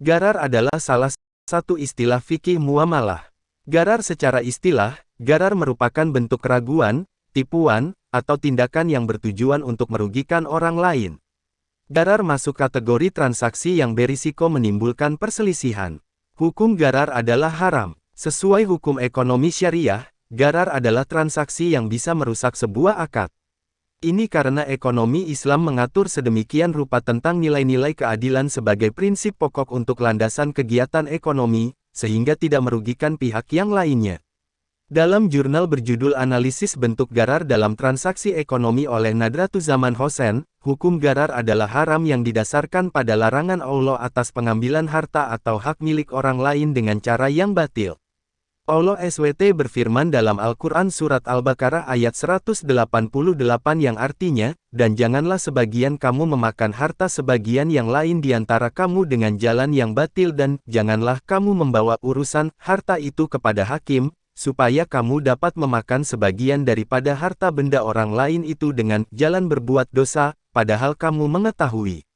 Gharar adalah salah satu istilah fikih muamalah. Gharar secara istilah, gharar merupakan bentuk keraguan, tipuan, atau tindakan yang bertujuan untuk merugikan orang lain. Gharar masuk kategori transaksi yang berisiko menimbulkan perselisihan. Hukum gharar adalah haram. Sesuai hukum ekonomi syariah, gharar adalah transaksi yang bisa merusak sebuah akad. Ini karena ekonomi Islam mengatur sedemikian rupa tentang nilai-nilai keadilan sebagai prinsip pokok untuk landasan kegiatan ekonomi, sehingga tidak merugikan pihak yang lainnya. Dalam jurnal berjudul Analisis Bentuk Gharar dalam Transaksi Ekonomi oleh Nadratuzaman Hossein, hukum gharar adalah haram yang didasarkan pada larangan Allah atas pengambilan harta atau hak milik orang lain dengan cara yang batil. Allah SWT berfirman dalam Al-Quran Surat Al-Baqarah ayat 188 yang artinya, dan janganlah sebagian kamu memakan harta sebagian yang lain di antara kamu dengan jalan yang batil dan janganlah kamu membawa urusan harta itu kepada hakim, supaya kamu dapat memakan sebagian daripada harta benda orang lain itu dengan jalan berbuat dosa, padahal kamu mengetahui.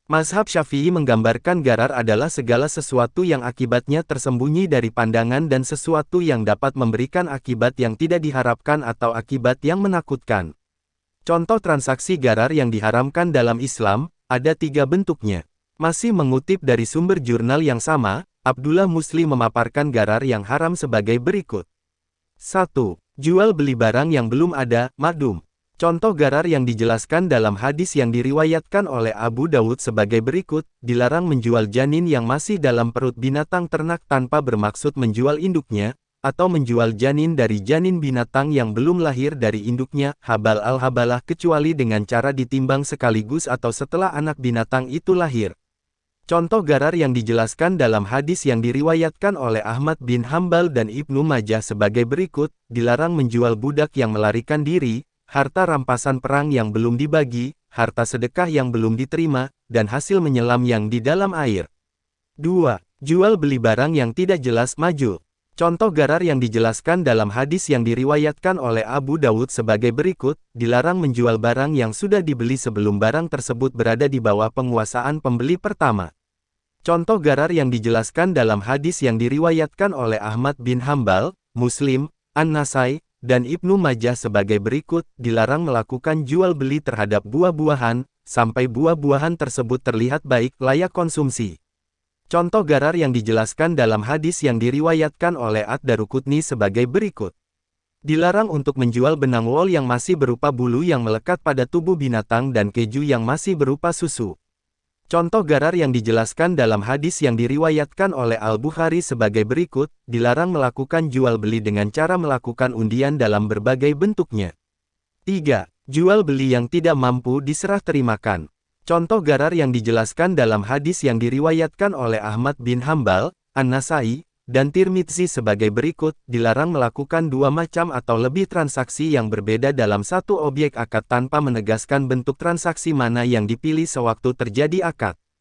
Mazhab Syafi'i menggambarkan gharar adalah segala sesuatu yang akibatnya tersembunyi dari pandangan dan sesuatu yang dapat memberikan akibat yang tidak diharapkan atau akibat yang menakutkan. Contoh transaksi gharar yang diharamkan dalam Islam, ada 3 bentuknya. Masih mengutip dari sumber jurnal yang sama, Abdullah Musli memaparkan gharar yang haram sebagai berikut. 1. Jual beli barang yang belum ada, madum. Contoh gharar yang dijelaskan dalam hadis yang diriwayatkan oleh Abu Dawud sebagai berikut, dilarang menjual janin yang masih dalam perut binatang ternak tanpa bermaksud menjual induknya, atau menjual janin dari janin binatang yang belum lahir dari induknya, habal al-habalah kecuali dengan cara ditimbang sekaligus atau setelah anak binatang itu lahir. Contoh gharar yang dijelaskan dalam hadis yang diriwayatkan oleh Ahmad bin Hambal dan Ibnu Majah sebagai berikut, dilarang menjual budak yang melarikan diri, harta rampasan perang yang belum dibagi, harta sedekah yang belum diterima, dan hasil menyelam yang di dalam air. 2. Jual beli barang yang tidak jelas majul. Contoh gharar yang dijelaskan dalam hadis yang diriwayatkan oleh Abu Dawud sebagai berikut, dilarang menjual barang yang sudah dibeli sebelum barang tersebut berada di bawah penguasaan pembeli pertama. Contoh gharar yang dijelaskan dalam hadis yang diriwayatkan oleh Ahmad bin Hambal, Muslim, An-Nasai, dan Ibnu Majah sebagai berikut, dilarang melakukan jual beli terhadap buah-buahan, sampai buah-buahan tersebut terlihat baik layak konsumsi. Contoh gharar yang dijelaskan dalam hadis yang diriwayatkan oleh Ad-Daruqutni sebagai berikut. Dilarang untuk menjual benang wol yang masih berupa bulu yang melekat pada tubuh binatang dan keju yang masih berupa susu. Contoh gharar yang dijelaskan dalam hadis yang diriwayatkan oleh Al-Bukhari sebagai berikut, dilarang melakukan jual beli dengan cara melakukan undian dalam berbagai bentuknya. 3. Jual beli yang tidak mampu diserah terimakan. Contoh gharar yang dijelaskan dalam hadis yang diriwayatkan oleh Ahmad bin Hambal, An-Nasai, dan Tirmidzi sebagai berikut, dilarang melakukan 2 macam atau lebih transaksi yang berbeda dalam satu objek akad tanpa menegaskan bentuk transaksi mana yang dipilih sewaktu terjadi akad.